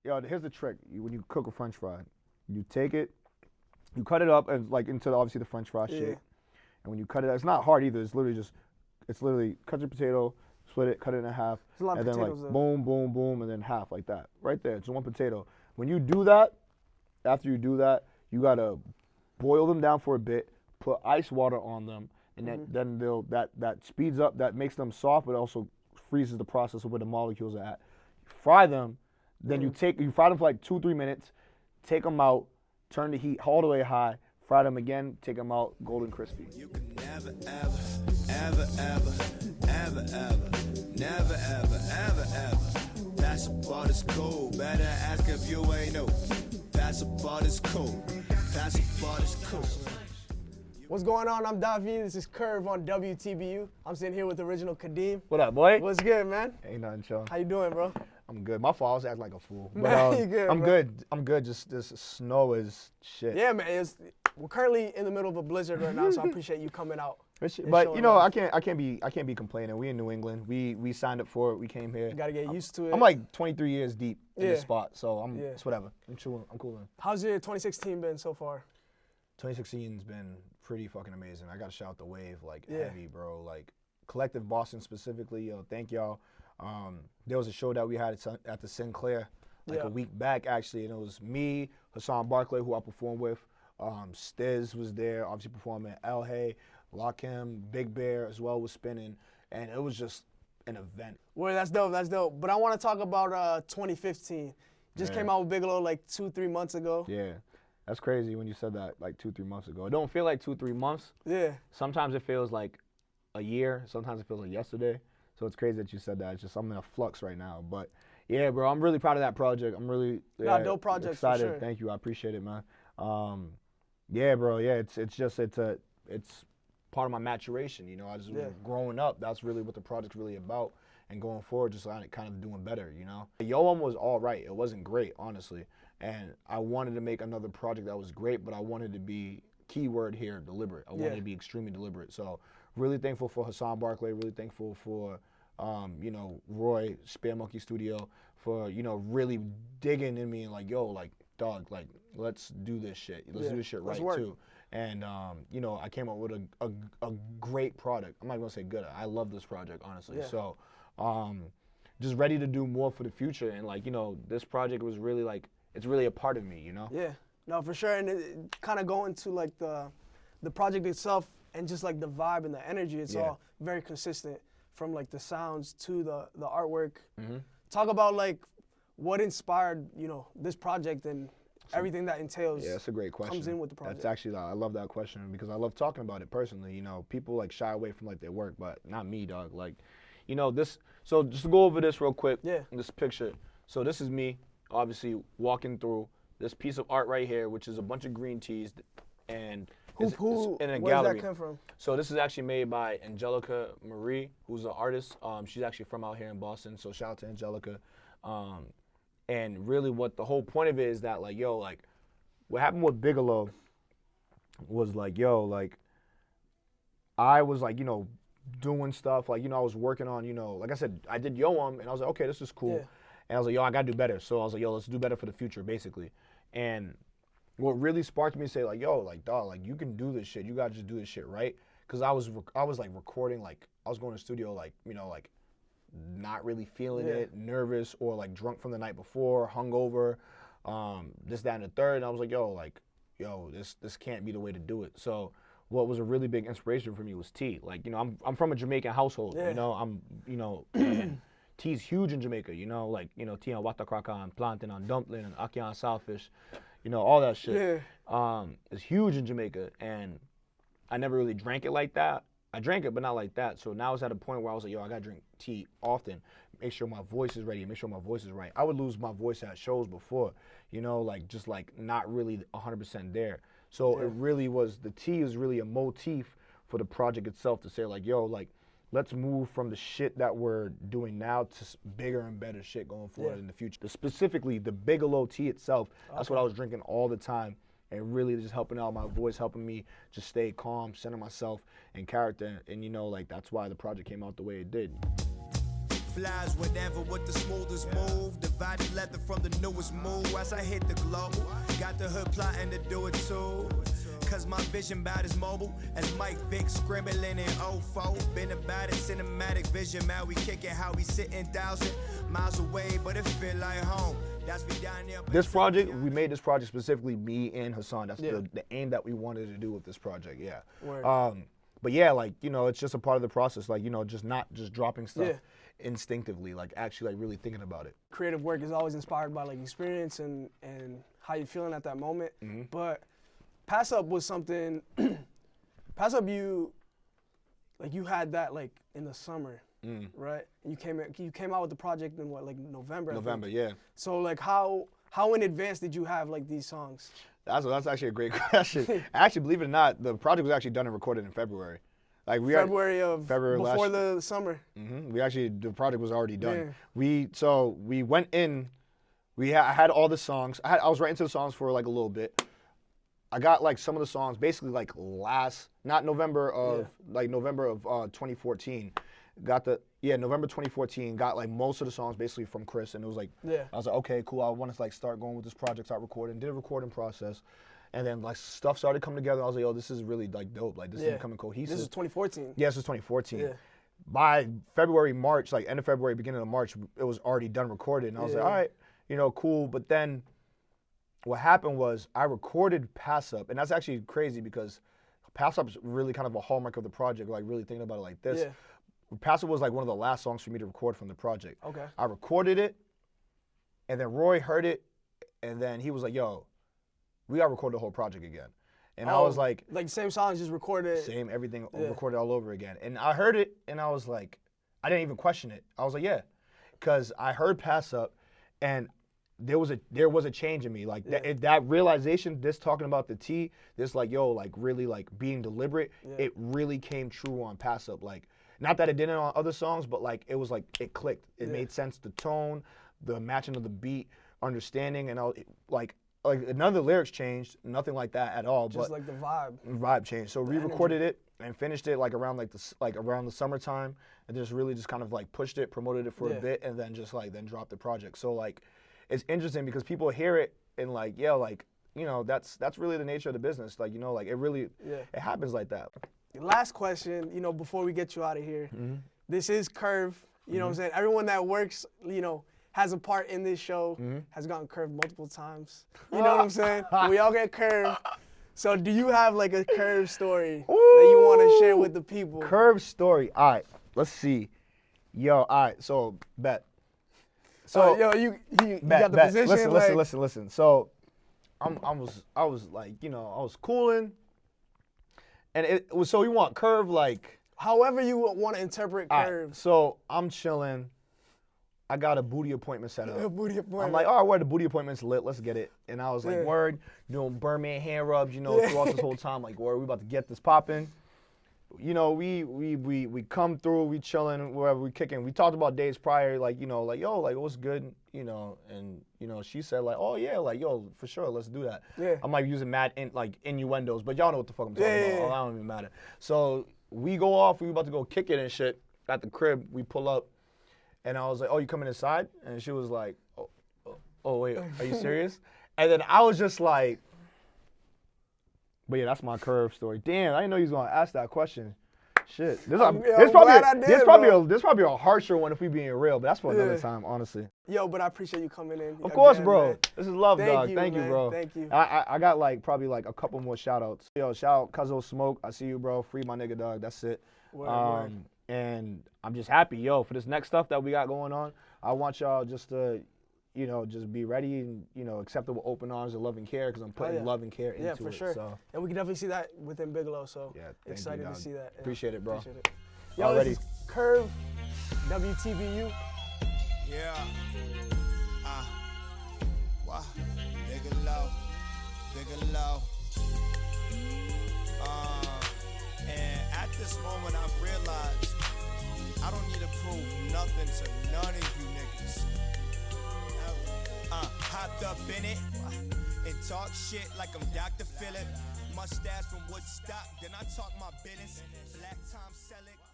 yo, here's the trick. When you cook a French fry, you take it, you cut it up and like into obviously the French fry shape. And when you cut it, it's not hard either. It's literally cut your potato, split it, cut it in half, and then like boom, boom, boom, and then half like that. Right there, it's one potato. When you do that, after you do that, you gotta boil them down for a bit, put ice water on them, and then that speeds up, that makes them soft, but also freezes the process of where the molecules are at. Fry them, then you fry them for like 2-3 minutes, take them out, turn the heat all the way high, fry them again, take them out, golden crispy. You can never, ever pass about this cold. Better ask if you ain't know. Pass about this cold. Pass about this cold. What's going on? I'm Davi. This is Cuurve on WTBU. I'm sitting here with OriginalKadeem. What up, boy? What's good, man? Ain't nothing, chillin'. How you doing, bro? I'm good. My fault. I was acting like a fool. But, you good, I'm bro? good. I'm good. Just this snow is shit. Yeah, man. We're currently in the middle of a blizzard right now, so I appreciate you coming out. But you know, I can't be complaining. We in New England. We signed up for it. We came here. You gotta get used to it. I'm like 23 years deep in this spot, so it's whatever. I'm chilling. I'm cooling. How's your 2016 been so far? 2016's been pretty fucking amazing. I gotta shout the wave heavy, bro. Like Collective Boston specifically, yo, thank y'all. There was a show that we had at the Sinclair a week back actually, and it was me, Hassan Barclay, who I performed with. Stiz was there, obviously performing. El Hay, Lakim, Big Bear as well was spinning, and it was just an event. Well, that's dope. That's dope. But I want to talk about 2015. Just came out with Bigelow like 2-3 months ago. Yeah. That's crazy when you said that like 2-3 months ago. It don't feel like 2-3 months. Yeah. Sometimes it feels like a year. Sometimes it feels like yesterday. So it's crazy that you said that. It's just I'm in a flux right now. But yeah, bro, I'm really proud of that project. I'm really dope project excited. For sure. Thank you. I appreciate it, man. Yeah, bro. Yeah, it's part of my maturation. You know, I just growing up. That's really what the project's really about. And going forward, just kind of doing better. You know, Yo was all right. It wasn't great, honestly. And I wanted to make another project that was great, but I wanted to be, keyword here, deliberate. I wanted to be extremely deliberate. So really thankful for Hassan Barclay, really thankful for, you know, Roy, Spare Monkey Studio, for, you know, really digging in me and like, yo, like, dog, like, let's do this shit. Let's do this shit right too. And, you know, I came up with a great product. I'm not gonna say good. I love this project, honestly. So just ready to do more for the future. And like, you know, this project was really like, it's really a part of me, you know? Yeah, no, for sure. And it kind of going to like the project itself and just like the vibe and the energy, it's all very consistent from like the sounds to the artwork. Talk about like what inspired, you know, this project and everything that entails. Yeah, that's a great question. Comes in with the project. That's actually, I love that question because I love talking about it personally. You know, people like shy away from like their work, but not me, dog. Like, you know, so just to go over this real quick, this picture. So this is me. Obviously walking through this piece of art right here, which is a bunch of green teas, and it's in a gallery. Where does that come from? So this is actually made by Angelica Marie, who's an artist. She's actually from out here in Boston, so shout out to Angelica. And really what the whole point of it is that like, yo, like what happened with Bigelow was like, yo, like I was like, you know, doing stuff, like, you know, I was working on, you know, like I said, I did Yo and I was like, okay, this is cool. And I was like, yo, I gotta do better. So I was like, yo, let's do better for the future, basically. And what really sparked me to say, like, yo, like, dog, like, you can do this shit. You gotta just do this shit, right? Because I was like recording, like, I was going to the studio, like, you know, like, not really feeling it, nervous, or like drunk from the night before, hungover, this, that, and the third. And I was like, yo, this can't be the way to do it. So what was a really big inspiration for me was tea. Like, you know, I'm from a Jamaican household. You know, and tea's huge in Jamaica, you know, like, you know, tea on watakraka and plantain on dumpling and ackee on saltfish, you know, all that shit. It's huge in Jamaica, and I never really drank it like that. I drank it, but not like that. So now it's at a point where I was like, yo, I gotta drink tea often, make sure my voice is ready, make sure my voice is right. I would lose my voice at shows before, you know, like just like not really 100% there. So it really was, the tea is really a motif for the project itself to say like, yo, like, let's move from the shit that we're doing now to bigger and better shit going forward in the future. Specifically, the Bigelow tea itself, that's what I was drinking all the time, and really just helping out my voice, helping me just stay calm, center myself in character, and you know, like, that's why the project came out the way it did. flies, whatever with the smoothest move. Divided leather from the newest move. As I hit the global, got the hood plotting to do it too. Cause my vision bout as mobile as Mike Vick scribbling in 04. Been about it, cinematic vision, man, we kick it how we sitting 1,000 miles away, but it feel like home. That's me down there. This project, we made this project specifically, me and Hassan. That's Yeah. the aim that we wanted to do with this project, yeah. Word. But yeah, like, you know, it's just a part of the process, like, you know, just not just dropping stuff Yeah. instinctively, like actually like really thinking about it. Creative work is always inspired by like experience and how you're feeling at that moment. But Pass Up was something, Pass Up you had that like in the summer, right? You came out with the project in what, like November? I think. November, yeah. So like how in advance did you have like these songs? That's actually a great question. Actually, believe it or not, the project was actually done and recorded in February. Like February before last, the summer. The project was already done. Yeah. We went in, I had all the songs. I was writing to the songs for like a little bit. I got like some of the songs basically like November of 2014. November 2014, got like most of the songs basically from Chris, and it was like, I was like, okay, cool, I want to like start going with this project, start recording, did a recording process, and then like stuff started coming together. I was like, yo, this is really like dope, like this is becoming cohesive. This is 2014. Yeah, this is 2014. Yeah. By February, March, like end of February, beginning of March, it was already done recorded, and I was like, all right, you know, cool, but then what happened was I recorded Pass Up, and that's actually crazy because Pass Up is really kind of a hallmark of the project, like really thinking about it like this. Yeah. Pass Up was like one of the last songs for me to record from the project. Okay. I recorded it, and then Roy heard it, and then he was like, yo, we gotta record the whole project again. And I was like the same songs, just recorded. Same, everything recorded all over again. And I heard it, and I was like, I didn't even question it. I was like, yeah, because I heard Pass Up, and there was a change in me, like that realization. This talking about the T, this like yo, like really like being deliberate. It really came true on Pass Up. Like, not that it didn't on other songs, but like it was like it clicked. It made sense. The tone, the matching of the beat, understanding, and like none of the lyrics changed, nothing like that at all. Just but like the vibe. Vibe changed. So re-recorded it and finished it like around the summertime, and just really just kind of like pushed it, promoted it for a bit, and then just like then dropped the project. So like. It's interesting because people hear it and like, yeah, like, you know, that's really the nature of the business. Like, you know, like it really, it happens like that. Last question, you know, before we get you out of here. This is Cuurve, you know what I'm saying? Everyone that works, you know, has a part in this show, has gotten curved multiple times. You know what I'm saying? We all get curved. So do you have like a Cuurve story that you want to share with the people? Cuurve story. All right, let's see. Yo, all right, so bet. So yo, you got the position. Listen. So, I was like, you know, I was cooling, and it was so you want Cuurve like. However you want to interpret Cuurve. So I'm chilling. I got a booty appointment set up. A booty appointment. I'm like, all right, where the booty appointment's lit, let's get it. And I was like, word, doing Birdman hand rubs, you know, throughout this whole time, like, word, we about to get this popping. You know, we come through, we chilling, wherever we kicking. We talked about days prior, like, you know, like, yo, like, what's good, you know, and, you know, she said, like, oh, yeah, like, yo, for sure, let's do that. Yeah. I'm, like, using mad, innuendos, but y'all know what the fuck I'm talking about. Oh, that don't even matter. So we go off, we about to go kick it and shit. At the crib, we pull up, and I was like, oh, you coming inside? And she was like, oh wait, are you serious? And then I was just like, but yeah, that's my Cuurve story. Damn, I didn't know you was gonna ask that question. Shit, this probably a harsher one if we being real, but that's for another time, honestly. Yo, but I appreciate you coming in. Of course, again, bro. Man. This is love, dog. Thank you, bro. Thank you. I got like probably like a couple more shout outs. Yo, shout out Cuzzo Smoke. I see you, bro. Free my nigga, dog. That's it. Word. And I'm just happy, yo, for this next stuff that we got going on. I want y'all just to, you know, just be ready and, you know, accept it with open arms and love and care, because I'm putting love and care into it. Yeah, for sure. So. And we can definitely see that within Bigelow, so excited you, to see that. Yeah. Appreciate it, bro. Appreciate it. Yo, this is Cuurve, WTBU. Yeah. Wow. Bigelow. And at this moment, I've realized I don't need to prove nothing to none of you niggas. Hopped up in it and talk shit like I'm Dr. Phillip. Mustache from Woodstock, then I talk my business. Black Tom Selleck.